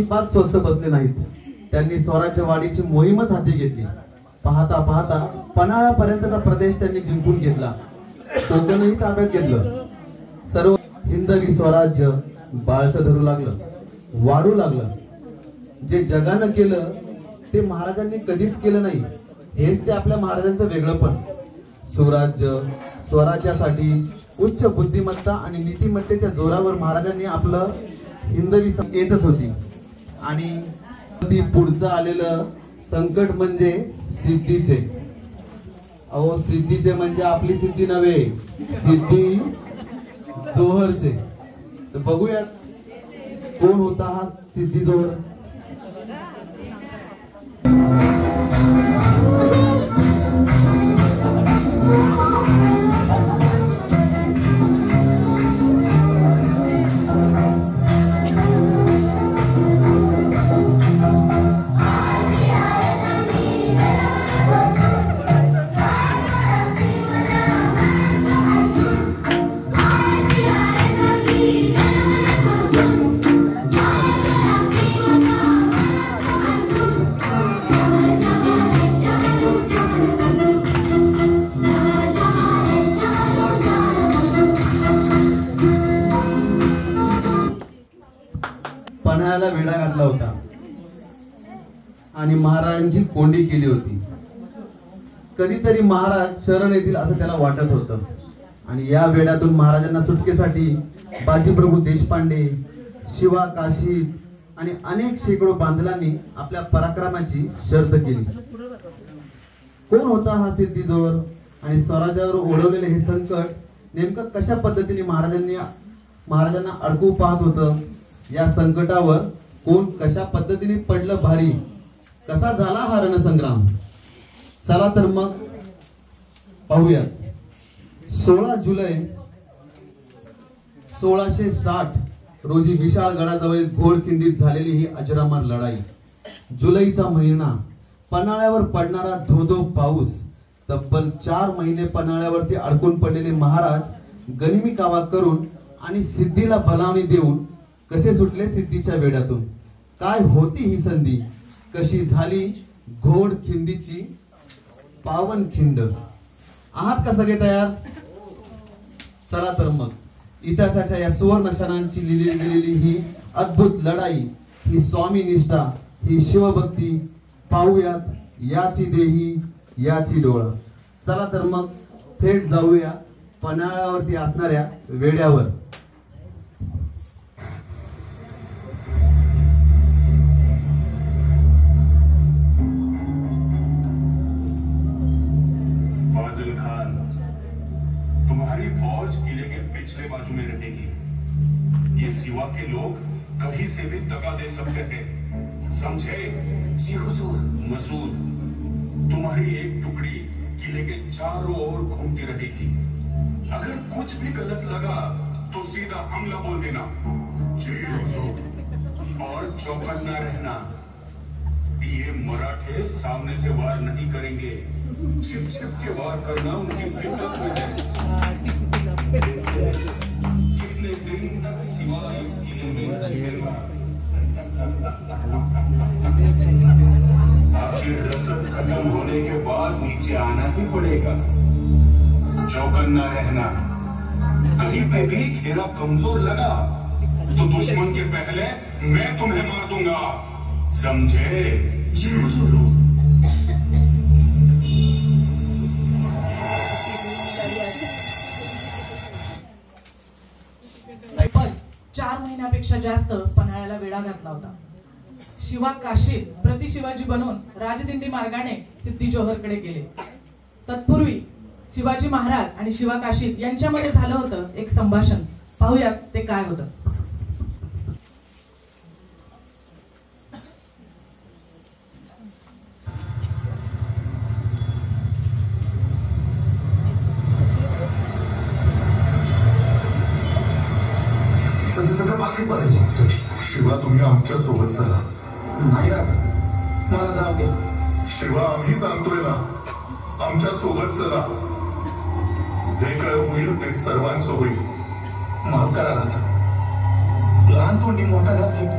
अजिबात स्वस्त बसले नाहीत. त्यांनी स्वराज्य वाढीची मोहीमच हाती घेतली. पाहता पाहता पन्हाळ्यापर्यंतचा प्रदेश त्यांनी जिंकून घेतला. कोकणही ताब्यात घेतलं. सर्व हिंदवी स्वराज्य बाळसं धरू लागलं, वाढू लागलं. जे जगानं केलं ते महाराजांनी कधीच केलं नाही. हेच ते आपल्या महाराजांचं वेगळंपण. सुराज्य स्वराज्यासाठी उच्च बुद्धिमत्ता आणि नीतिमत्तेच्या जोरावर महाराजांनी आपलं हिंदवी येतच होती. आणि ती पुढचं आलेलं संकट म्हणजे सिद्धीचे. अहो, सिद्धीचे म्हणजे आपली सिद्धी नव्हे, सिद्धी जोहरचे. तर बघूयात कोण होता हा सिद्धी जोहर. पन्हाळ्याला वेढा घातला होता आणि महाराजांची कोंडी केली होती. कधीतरी महाराज शरण येतील असं त्याला वाटत होतं. आणि या वेड्यातून महाराजांना सुटकेसाठी बाजीप्रभू देशपांडे, शिवा काशी आणि अनेक शेकडो बांधलांनी आपल्या पराक्रमाची शर्त केली. कोण होता हा सिद्धी जोहर आणि स्वराज्यावर ओढवलेले हे संकट नेमकं कशा पद्धतीने महाराजांना अडकू पाहत होतं. या संकटावर कोण कशा पद्धतीने पडलं भारी, कसा झाला हा रणसंग्राम. चला तर मग पाहूयात. 16 जुलै 1660 रोजी विशाळगडाजवळ घोडखिंडीत झालेली ही अजरामर लढाई. जुलैचा महिना, पन्हाळ्यावर पडणारा धोधो पाऊस. तब्बल 4 महिने पन्हाळ्यावरती अडकून पडलेले महाराज गनिमी कावा करून आणि सिद्धीला भलावणी देऊन कसे सुटले सिद्धीच्या वेड्यातून. काय होती ही संधी, कशी झाली घोडखिंडीची पावन खिंड. आहात का सगळे तयार? चला तर मग इतिहासाच्या या सुवर्ण क्षणांची लिहिली गेलेली ही अद्भुत लढाई, ही स्वामी निष्ठा, ही शिवभक्ती पाहूयात. याची देही याची डोळा. चला तर मग थेट जाऊया पन्हाळ्यावरती असणाऱ्या वेड्यावर. तुम्हारी फौज किले के पिछले बाजू में रहेगी. ये सिवा के लोग कहीं से भी दगा दे सकते हैं, समझे? जी हुजूर. मसूद, तुम्हारी एक टुकड़ी किले के चारों ओर घूमती रहेगी. अगर कुछ भी गलत लगा तो सीधा हमला बोल देना. जी हुजूर. और चौकन्ना रहना. ये मराठे सामने से वार नहीं करेंगे, छिप छिप के वार करना उनकी फितरत में है। कितने दिन तक सिवा इस किले में जिएगा? आखिर रसद खत्म होने के बाद नीचे आना ही पड़ेगा। चौकन्ना रहना, कहीं पे भी घेरा कमजोर लगा तो दुश्मन के पहले मैं तुम्हें मार दूंगा, समझे? जी हुजूर। पण 4 महिन्यापेक्षा जास्त पन्हाळ्याला वेढा घातला होता। शिवा काशीत प्रति शिवाजी बनून राजदिंडी मार्गाने सिद्धी जोहरकडे गेले। तत्पूर्वी शिवाजी महाराज आणि शिवा काशीत यांच्यामध्ये झालं होतं एक संभाषण। पाहूयात ते काय होतं। शिवा, तुम्ही आमच्या सोबत चला। नाही राज, मला जाऊ दे। शिवा, आम्ही सांगतोय ना, आमच्या सोबत चला। जे काय होईल ते सर्वांचं होईल। माफ करा राज, लहान तोंडी मोठा घास घेतो,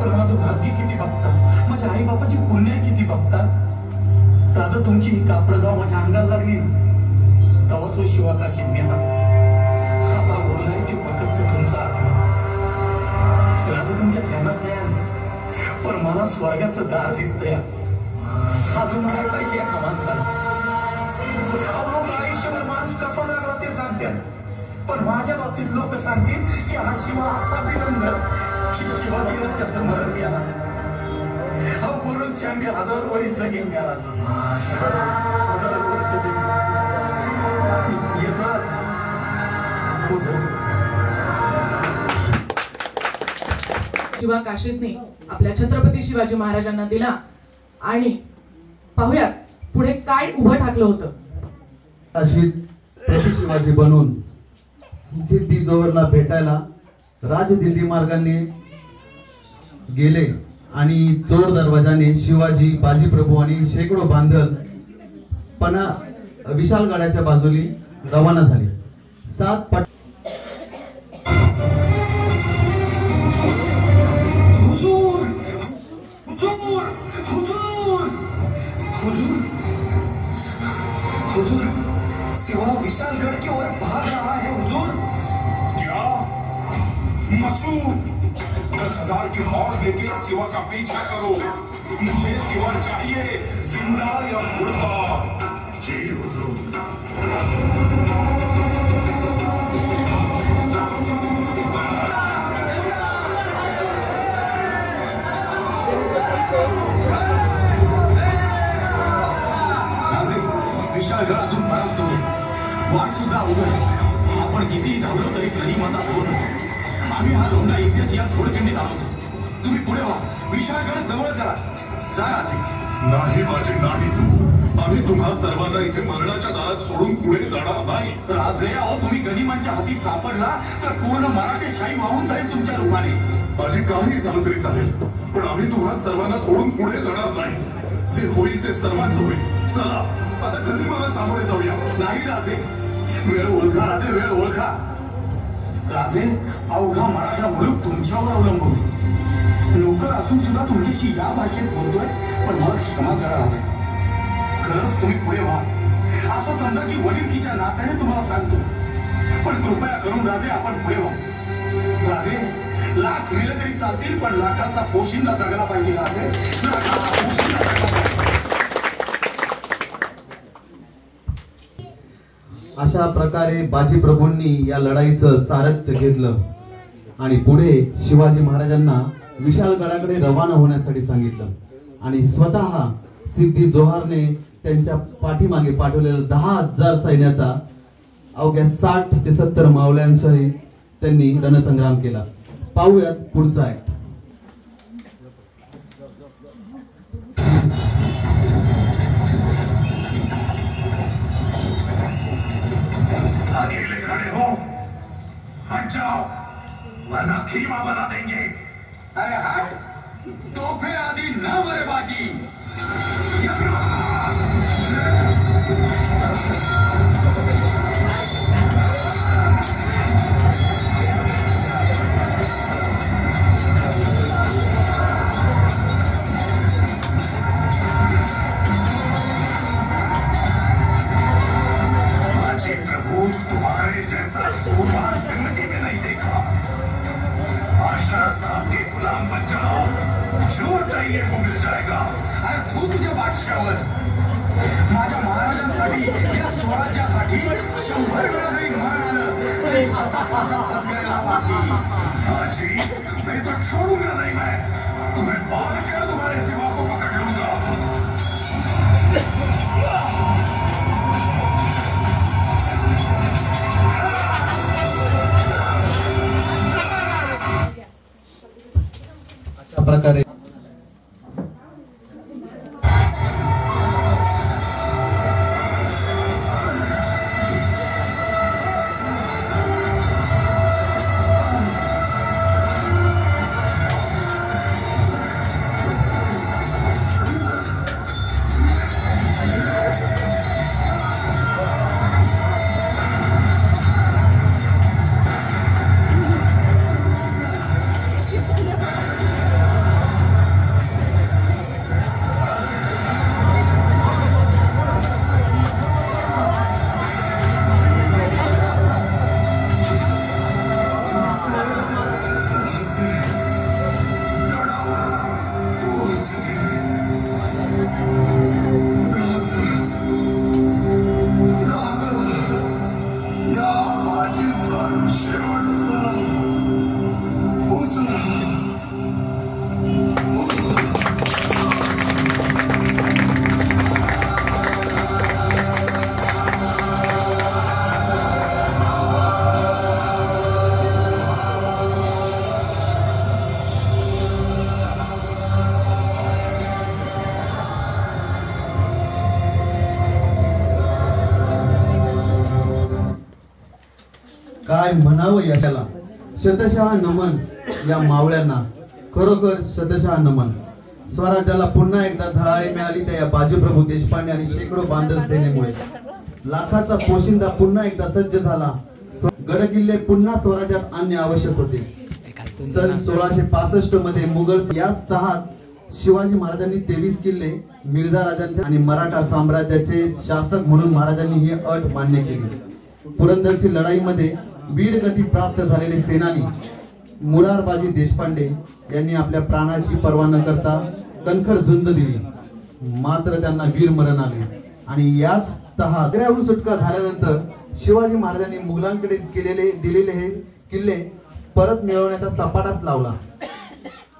पण माझं भाग्य किती बघता, माझ्या आई बापाची पुण्य किती बघता। राजा, तुमची ही कापड जाऊ माझ्या अंगाला लागली ना, तेव्हाच तो शिवा काशीत गेला। आता बोलायची फक्त तुमचा आत्मा। राजा, तुमच्या ध्यानात नाही आलं, पण मला स्वर्गाचं दार दिसतंय। अजून काय पाहिजे एका माणसाला? लोक आयुष्यभर माणूस कसा लागला ते सांगतात, पण माझ्या बाबतीत लोक सांगतील की हा शिवा असा अभिनंदन की शिवाजीला त्याचं मरण मिळाला। हा गुरुंच्या मी 1000 वर्ष जगीन मिळाला, 1000 वर्ष जगीन येतात। शिवा काशीतने आपल्या छत्रपती शिवाजी महाराजांना दिला आणि पाहूयात पुढे काय उभं ठाकलं होतं। काशीत प्रति शिवाजी बनून सिद्धी जोहरला भेटायला राजदिंडी मार्गाने गेले आणि चोर दरवाजाने शिवाजी, बाजीप्रभू आणि शेकडो बांधल विशालगडाच्या बाजूली रवाना झाले। 7 पट हुजूर, सिवा विशालगढ़ की ओर भाग रहा है हुजूर। क्या? मसूद, 10,000 की फौज लेके सिवा का पीछा करो। मुझे सिवा चाहिए, जिंदा या मुर्दा। जी हुजूर। विशालगड अजून बराच दूर आहे, वाट सुद्धा उघड आहे। आपण कितीही धावलो तरी गनिमाचा धोरण आहे। आम्ही हा धोंडा इथेच या घोडखंडीत आहोत। तुम्ही पुढे व्हा, विशालगड जवळ करा। जा राजे। नाही माझे नाही, आम्ही तुम्हा सर्वांना इथे मरणाच्या दारात सोडून पुढे जाणार नाही। राजे, अहो तुम्ही गनिमांच्या हाती सापडला तर पूर्ण मराठेशाही वाहून जाईल तुमच्या रूपाने। माझी काही झालं तरी चालेल, पण आम्ही तुम्हा सर्वांना सोडून पुढे जाणार नाही। जे होईल ते सर्वांचं होईल। चला आता गनिमाला सामोरे जाऊया। नाही राजे, वेळ ओळखा राजे, वेळ ओळखा। राजे, अवघा मराठा मुलूक तुमच्यावर अवलंबून आहे। नोकर असून सुद्धा तुमच्याशी या भाषेत बोलतोय, पण मला क्षमा करा राजे। खरंच तुम्ही पुढे व्हा, असं समजा की वडिलकीच्या नात्याने तुम्हाला सांगतो, पण कृपया करून राजे आपण पुढे व्हा। राजे, लाख मेले तरी चालतील, पण लाखाचा पोशिंदा जगला पाहिजे राजे, लाखाचा पोशिंदा जगला पाहिजे। अशा प्रकारे बाजीप्रभूंनी या लढाईचं सारथ्य घेतलं आणि पुढे शिवाजी महाराजांना विशालगडाकडे रवाना होण्यासाठी सांगितलं आणि स्वतः सिद्धी जोहरने त्यांच्या पाठीमागे पाठवलेला 10,000 सैन्याचा अवघ्या 60 ते 70 मावळ्यांसह त्यांनी रणसंग्राम केला। पाहूयात पुढचा ऍक्ट। अकेले खड़े हो, हट जाओ वरना खीमा बना देंगे। अरे हट, तो तोफे आदि न मरे बाजी। तुम्हारे जैसा सूरबाज जिंदगी में नहीं देखा। बादशाह साहब के गुलाम बन जाओ, जो चाहिए वो मिल जाएगा। अरे तू तुझ्या बादशाहवर माझ्या महाराजांसाठी या स्वराज्यासाठी 100 वेळा जरी मरण आलं तरी असा हात करेला बाजी। बाजी मैं तो छोड़ूंगा नहीं, मैं तुम्हें बांध कर तुम्हारे सिवा को पकड़ लूंगा। प्रकारे काय म्हणावं यशाला। शतशः नमन या मावळ्यांना, खरोखर शतशः नमन। स्वराज्याला पुन्हा एकदा धडाळी मिळाली त्या या बाजीप्रभू देशपांडे आणि शेकडो बांधव सेनेमुळे। लाखाचा पोशिंदा पुन्हा एकदा सज्ज झाला। गडकिल्ले पुन्हा स्वराज्यात आणणे आवश्यक होते। सन 1665 मध्ये मुघल याच तहात शिवाजी महाराजांनी 23 किल्ले मिर्झा राजांच्या आणि मराठा साम्राज्याचे शासक म्हणून महाराजांनी ही अट मान्य केली। पुरंदरची लढाईमध्ये वीरगती प्राप्त झालेले सेनानी मुरारबाजी देशपांडे यांनी आपल्या प्राणाची पर्वा न करता कणखर झुंज दिली, मात्र त्यांना वीर मरण आले। आणि याच आग्र्याहून सुटका झाल्यानंतर शिवाजी महाराजांनी मुघलांकडे दिलेले हे किल्ले परत मिळवण्याचा सपाटाच लावला।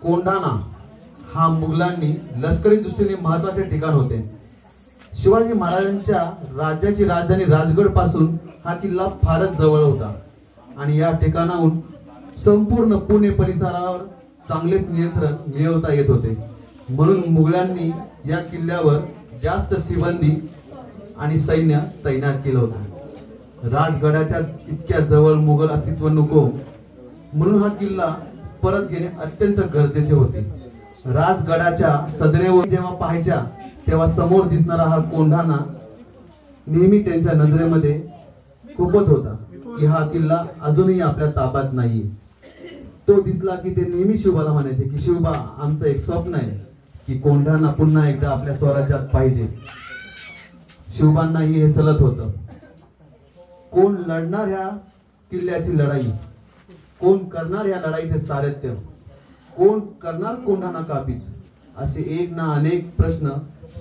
कोंढाणा हा मुघलांनी लष्करी दृष्टीने महत्त्वाचे ठिकाण होते। शिवाजी महाराजांच्या राज्याची राजधानी राजगड पासून हा किल्ला फारच जवळ होता आणि या ठिकाणाहून संपूर्ण पुणे परिसरावर चांगलेच नियंत्रण मिळवता येत होते। म्हणून मुघलांनी या किल्ल्यावर जास्त शिबंदी आणि सैन्य तैनात केलं होतं। राजगडाच्या इतक्या जवळ मुघल अस्तित्व नको म्हणून हा किल्ला परत घेणे अत्यंत गरजेचे होते। राजगडाच्या सदरेवर जेव्हा पाहायच्या तेव्हा समोर दिसणारा हा कोंढाणा नेहमी त्यांच्या नजरेमध्ये खूपच होता की हा किल्ला अजूनही आपल्या ताब्यात नाही। तो दिसला की ते नेहमी शिवबाला म्हणायचे की शिवबा, आमचं एक स्वप्न आहे की कोंढाणा पुन्हा एकदा आपल्या स्वराज्यात पाहिजे। शिवबांनाही हे सलत होतं। कोण लढणार ह्या किल्ल्याची लढाई, कोण करणार या लढाईचे सारथ्य, कोण करणार कोंढाणा काबीज, असे एक ना अनेक प्रश्न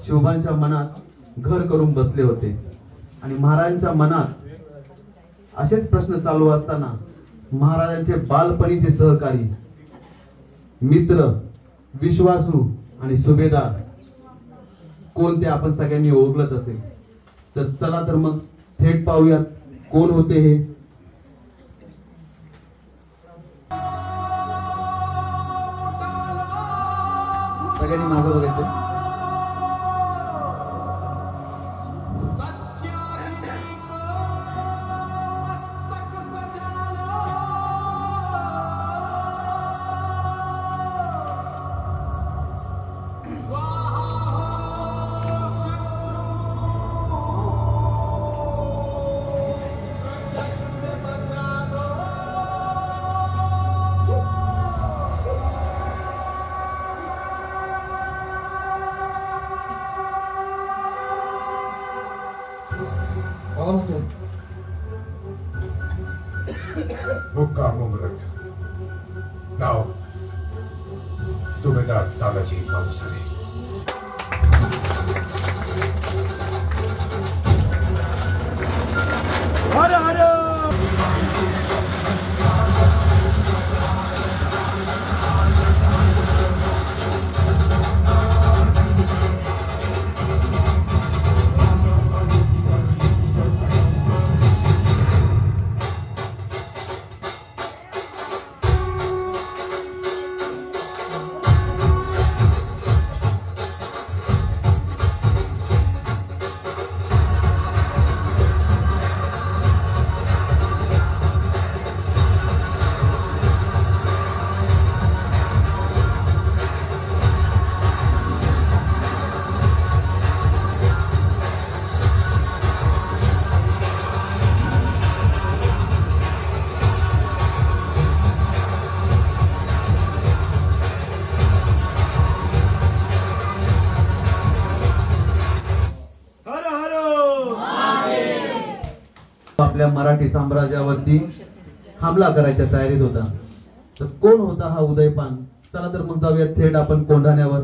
शिवबांच्या मनात घर करून बसले होते। आणि महाराजांच्या मनात असेच प्रश्न चालू असताना महाराजांचे बालपणीचे सहकारी, मित्र, विश्वासू आणि सुभेदार कोण ते आपण सगळ्यांनी ओळखलंच असेल। तर चला तर मग थेट पाहूयात कोण होते हे। सगळ्यांनी मागे बघायचं। कौन हो तुम? हुक्का मुमरक, नाव सुबेदार तानाजी मालुसरे। हर हर आपल्या मराठी साम्राज्यावरती हमला करायच्या तयारीत होता. तर कोण होता हा उदयपान? चला तर मग जाऊया थेट आपण कोंढाण्यावर.